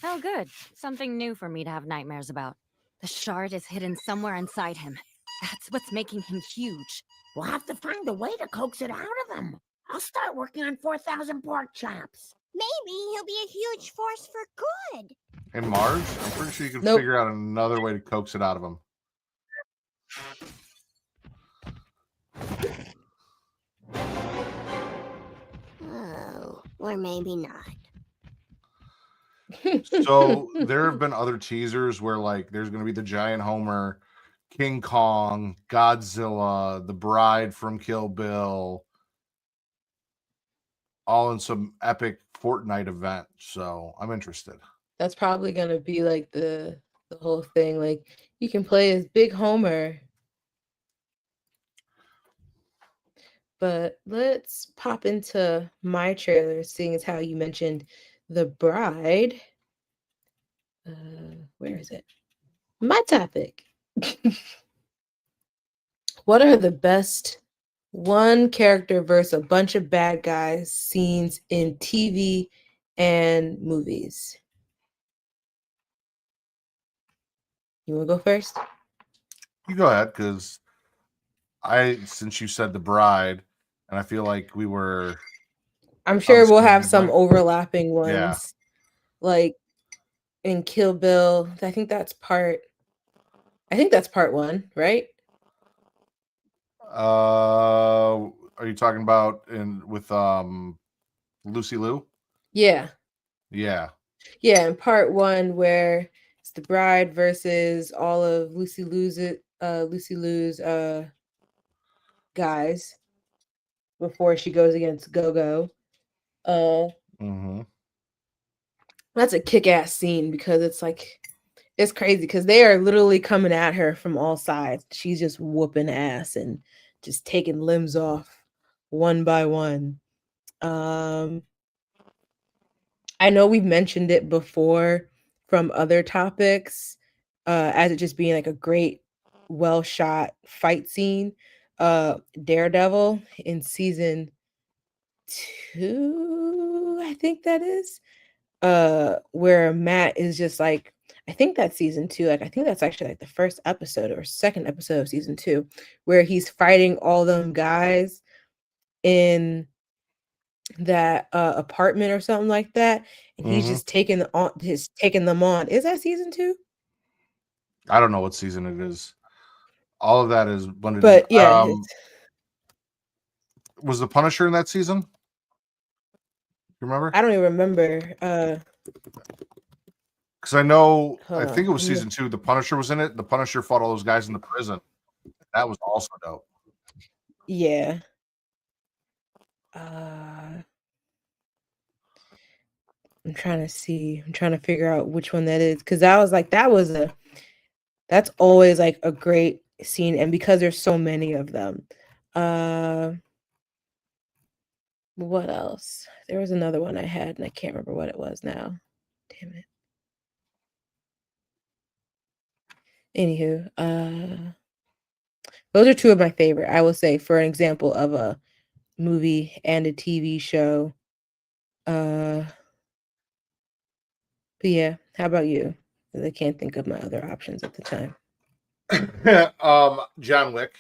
Oh, good. Something new for me to have nightmares about. The shard is hidden somewhere inside him. That's what's making him huge. We'll have to find a way to coax it out of him. I'll start working on 4,000 pork chops. Maybe he'll be a huge force for good. And Marge, I'm pretty sure you can Nope. figure out another way to coax it out of him. Oh, or maybe not. So there have been other teasers where like there's going to be the giant Homer, King Kong, Godzilla, the bride from Kill Bill, all in some epic Fortnite event. So I'm interested. That's probably gonna be like the whole thing. Like you can play as Big Homer. But let's pop into my trailer, seeing as how you mentioned the bride. Where is it? My topic. What are the best one character versus a bunch of bad guys scenes in TV and movies? You want to go first? You go ahead, because since you said The Bride, and I feel like we were. I'm sure we'll have wavelength. some overlapping ones. Yeah. Like in Kill Bill, I think that's part 1, right? Are you talking about with Lucy Liu? Yeah. Yeah. Yeah, in part 1 where it's the bride versus all of Lucy Liu's guys before she goes against Go-Go. That's a kick-ass scene because it's crazy because they are literally coming at her from all sides. She's just whooping ass and just taking limbs off one by one. I know we've mentioned it before from other topics, as it just being like a great, well shot fight scene. Daredevil in season 2, I think that is, where Matt is just like, I think that's season 2. Like, I think that's actually like the first episode or second episode of season 2, where he's fighting all them guys in that apartment or something like that, and he's just taking them on. Is that season 2? I don't know what season it is. All of that is blended. But yeah, was the Punisher in that season? You remember? I don't even remember. Because I know, I Hold think it on. was season 2. The Punisher was in it. The Punisher fought all those guys in the prison. That was also dope. Yeah. I'm trying to figure out which one that is, because that's always like a great scene, and because there's so many of them. What else? There was another one I had and I can't remember what it was now. Damn it. Anywho, those are two of my favorite, I will say, for an example of a movie and a TV show. But yeah, how about you? 'Cause I can't think of my other options at the time. John Wick,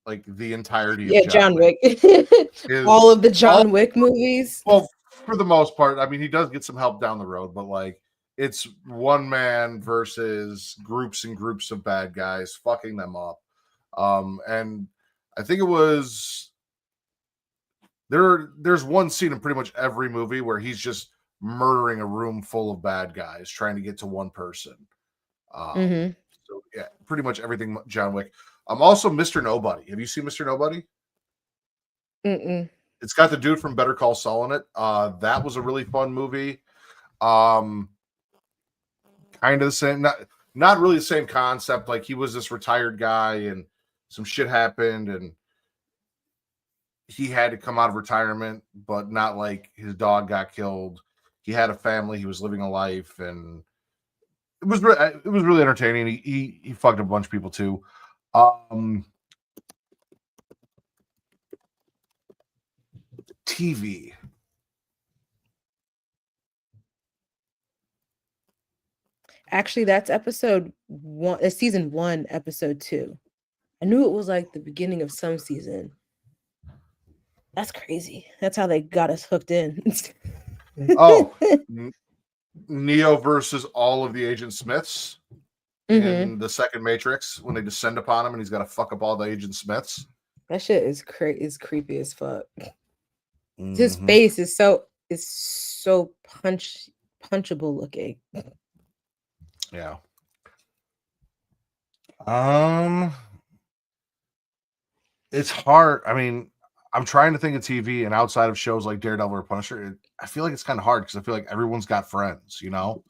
like the entirety Yeah, of John Wick. is All of the John Wick movies. Well, for the most part, I mean, he does get some help down the road, but like it's one man versus groups and groups of bad guys fucking them up. And I think it was there's one scene in pretty much every movie where he's just murdering a room full of bad guys trying to get to one person. So yeah, pretty much everything John Wick. Also Mr. Nobody. Have you seen Mr. Nobody? Mm-mm. It's got the dude from Better Call Saul in it. That was a really fun movie. Kind of the same, not really the same concept. Like he was this retired guy and some shit happened and he had to come out of retirement, but not like his dog got killed. He had a family. He was living a life, and it was really entertaining. He fucked a bunch of people too. TV. Actually, that's episode 1, season 1, episode 2. I knew it was like the beginning of some season. That's crazy. That's how they got us hooked in. Neo versus all of the Agent Smiths in the second Matrix when they descend upon him and he's got to fuck up all the Agent Smiths. That shit is creepy as fuck. His face is so punchable looking. Yeah. It's hard. I mean, I'm trying to think of TV and outside of shows like Daredevil or Punisher. I feel like it's kind of hard because I feel like everyone's got friends, you know?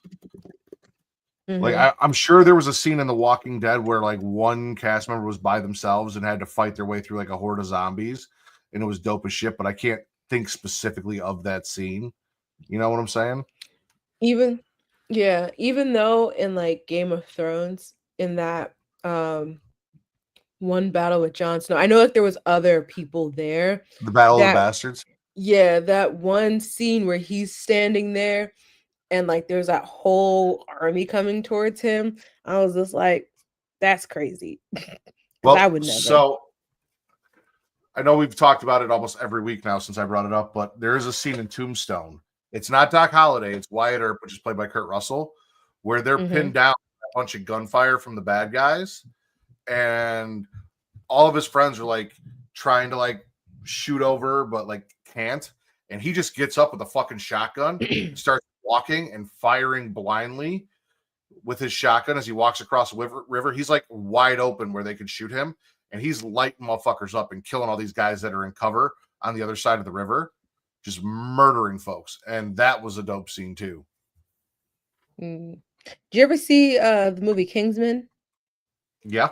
Like I'm sure there was a scene in The Walking Dead where like one cast member was by themselves and had to fight their way through like a horde of zombies, and it was dope as shit. But I can't think specifically of that scene. You know what I'm saying? Even Yeah, even though in like Game of Thrones, in that one battle with Jon Snow, I know like there was other people there. The Battle of the That Bastards. yeah, that one scene where he's standing there and like there's that whole army coming towards him. I was just like, that's crazy. Because I Well, would never. so I know we've talked about it almost every week now since I brought it up, but there is a scene in Tombstone. It's not Doc Holliday, it's Wyatt Earp, which is played by Kurt Russell, where they're pinned down by a bunch of gunfire from the bad guys, and all of his friends are like trying to like shoot over, but like can't. And he just gets up with a fucking shotgun and starts walking and firing blindly with his shotgun as he walks across the river. He's like wide open where they could shoot him, and he's lighting motherfuckers up and killing all these guys that are in cover on the other side of the river, just murdering folks. And that was a dope scene too. Did you ever see the movie Kingsman? Yeah.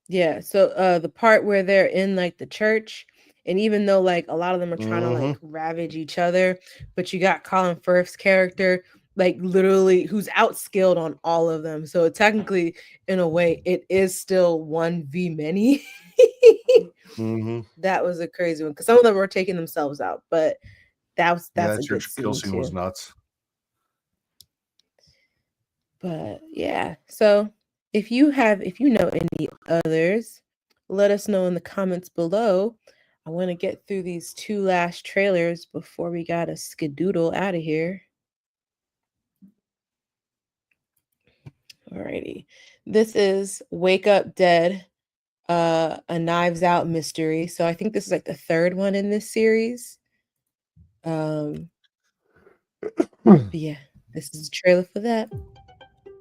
Yeah, so the part where they're in like the church, and even though like a lot of them are trying to like ravage each other, but you got Colin Firth's character like literally who's outskilled on all of them. So technically, in a way, it is still 1v many. That was a crazy one because some of them were taking themselves out, but that's a good kill scene scene was too. nuts. But yeah, so if you know any others, let us know in the comments below. I want to get through these two last trailers before we gotta skedoodle out of here. Alrighty. This is Wake Up Dead, a Knives Out mystery. So I think this is like the third one in this series. But yeah, this is a trailer for that.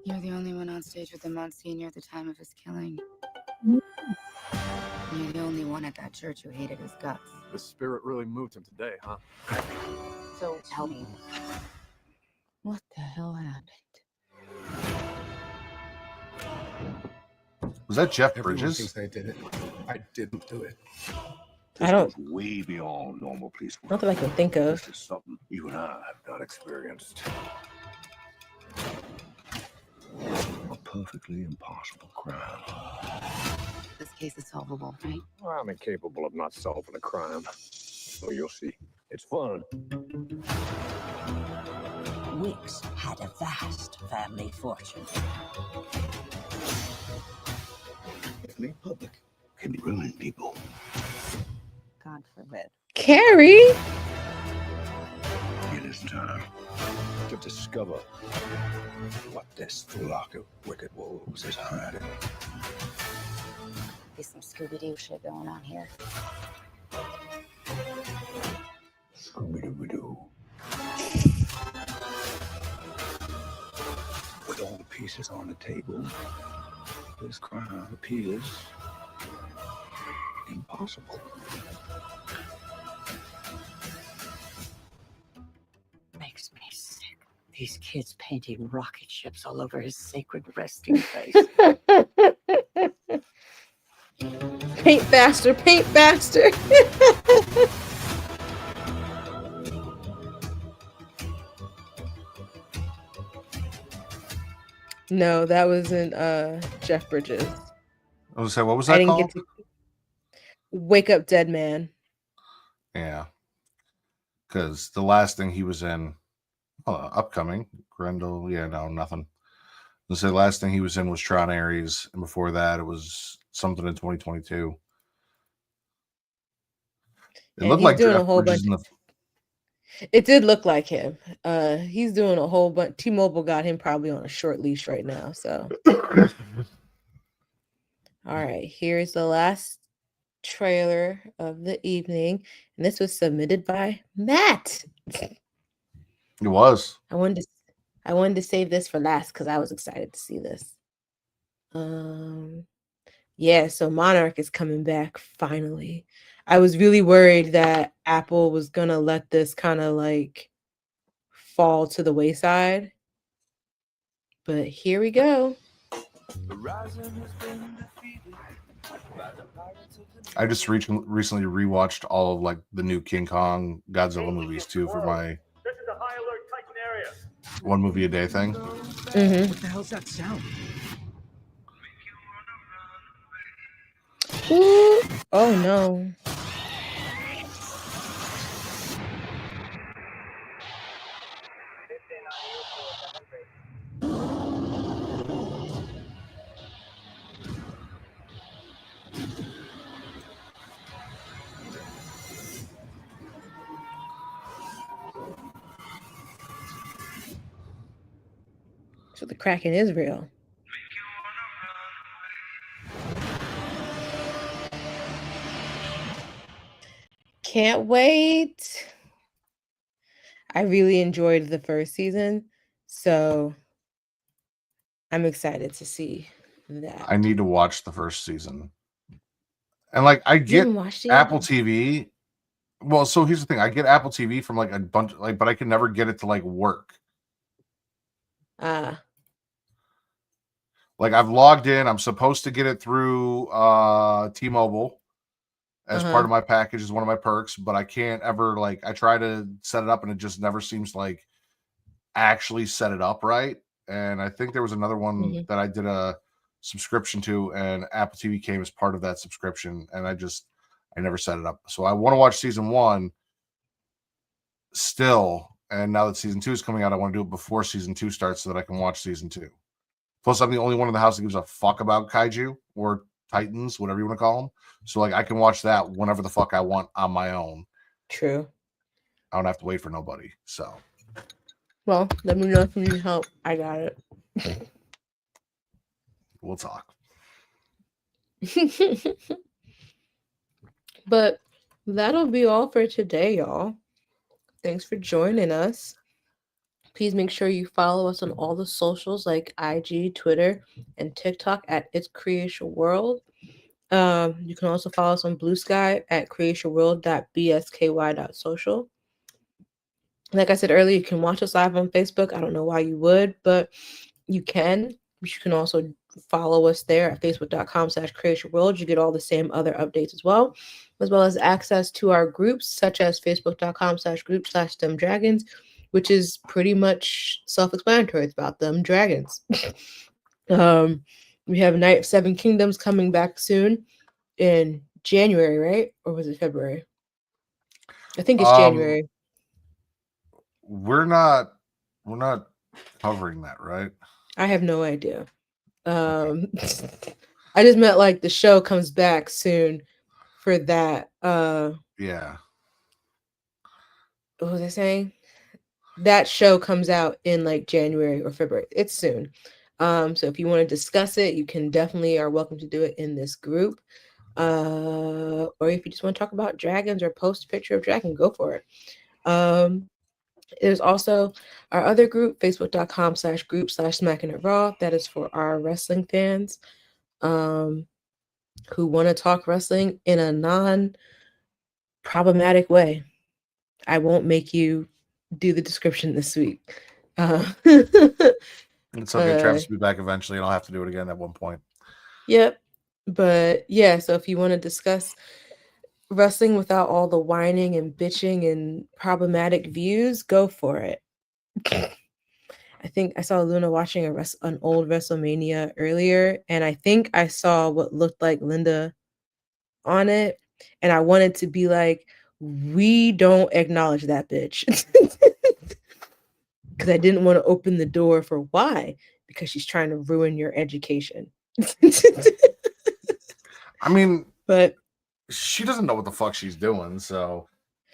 You're the only one on stage with the Monsignor at the time of his killing. You're the only one at that church who hated his guts. The spirit really moved him today, huh? So tell me, What the hell happened? Was that Jeff Everyone Bridges? thinks I did it. I didn't do it. I don't way beyond normal police work. not that I can think of. This is something you and I have not experienced. A perfectly impossible crime. this case is solvable, right? I'm incapable of not solving a crime. So you'll see. It's fun. Wicks had a vast family fortune. If made public, can ruin people. God forbid. Carrie? It is time to discover what this flock of wicked wolves is hiding. There's some Scooby-Doo shit going on here. Scooby-Doo. With all the pieces on the table, this crime appears impossible. Makes me sick. These kids painting rocket ships all over his sacred resting place. Paint faster, paint faster. No, that wasn't Jeff Bridges. I was saying, what was I that didn't called? get to Wake Up Dead Man. Yeah. Because the last thing he was in, upcoming, Grendel, yeah, no, nothing. Let's say the last thing he was in was Tron Ares, and before that it was something in 2022. It And looked he's like doing Jeff a whole Bridges bunch. in the It did look like him. He's doing a whole bunch. T-Mobile got him probably on a short leash right now. So, all right, here's the last trailer of the evening, and this was submitted by Matt. It was. I wanted to save this for last because I was excited to see this. Yeah, so Monarch is coming back finally. I was really worried that Apple was gonna let this kind of like fall to the wayside, but here we go. I just recently rewatched all of like the new King Kong Godzilla movies too for my This is a high alert Titan area. 1 movie a day thing. Mm-hmm. What the hell's that sound? Ooh. Oh no. So the Kraken is real. Can't wait. I really enjoyed the first season, so I'm excited to see that. I need to watch the first season. And like I You get haven't watched it yet? Apple TV. Well, so here's the thing. I get Apple TV from like a bunch like, but I can never get it to like work. Like I've logged in, I'm supposed to get it through T-Mobile as part of my package, is one of my perks, but I can't ever like I try to set it up and it just never seems to like actually set it up right. And I think there was another one that I did a subscription to, and Apple TV came as part of that subscription, and I never set it up. So I want to watch season 1 still, and now that season 2 is coming out, I want to do it before season 2 starts so that I can watch season 2. Plus, I'm the only one in the house that gives a fuck about kaiju or titans, whatever you want to call them. So, like, I can watch that whenever the fuck I want on my own. True. I don't have to wait for nobody. So, well, let me know if you need help. I got it. We'll talk. But that'll be all for today, y'all. Thanks for joining us. Please make sure you follow us on all the socials like IG, Twitter, and TikTok at It's Creatia World. You can also follow us on Blue Sky at creatiaworld.bsky.social. Like I said earlier, you can watch us live on Facebook. I don't know why you would, but you can. You can also follow us there at facebook.com/creatiaworld. You get all the same other updates as well as access to our groups, such as facebook.com/group/themdragons, which is pretty much self-explanatory. It's about them dragons. We have Night of Seven Kingdoms coming back soon in January, right? Or was it February? I think it's January. We're not covering that, right? I have no idea. I just meant like the show comes back soon for that. Yeah. What was I saying? That show comes out in like January or February. It's soon. So if you want to discuss it, you can definitely are welcome to do it in this group. Or if you just want to talk about dragons or post a picture of dragon, go for it. There's also our other group, facebook.com/group/smacking it raw. That is for our wrestling fans who want to talk wrestling in a non-problematic way. I won't make you do the description this week. It's okay. Travis will be back eventually, and I'll have to do it again at one point. Yep. But yeah, so if you want to discuss wrestling without all the whining and bitching and problematic views, go for it. I think I saw Luna watching an old WrestleMania earlier, and I think I saw what looked like Linda on it, and I wanted to be like, we don't acknowledge that bitch. Because I didn't want to open the door for why? Because she's trying to ruin your education. I mean, but she doesn't know what the fuck she's doing, so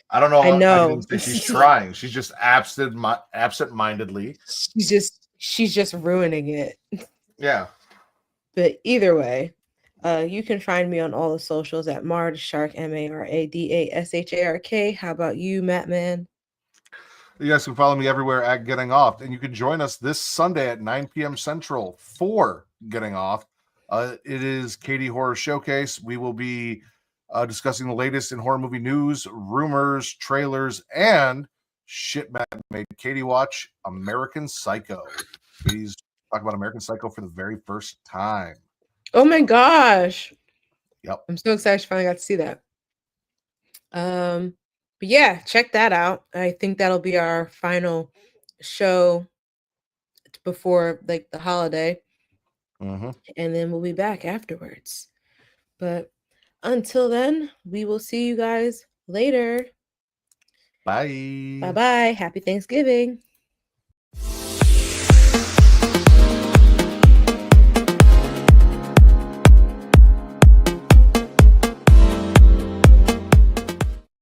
I don't know. I know. I didn't think she's trying. She's just absent-mindedly. She's just ruining it. Yeah. But either way, you can find me on all the socials at Mardashark, MARADASHARK. How about you, Matt Man? You guys can follow me everywhere at Getting Off, and you can join us this Sunday at 9 p.m. Central for Getting Off. It is Katie Horror Showcase. We will be discussing the latest in horror movie news, rumors, trailers, and shit Matt made Katie watch American Psycho. Please talk about American Psycho for the very first time. Oh my gosh. Yep. I'm so excited she finally got to see that. But yeah, check that out. I think that'll be our final show before like the holiday, Mm-hmm. and then we'll be back afterwards. But until then, we will see you guys later. Bye. Bye bye. Happy Thanksgiving.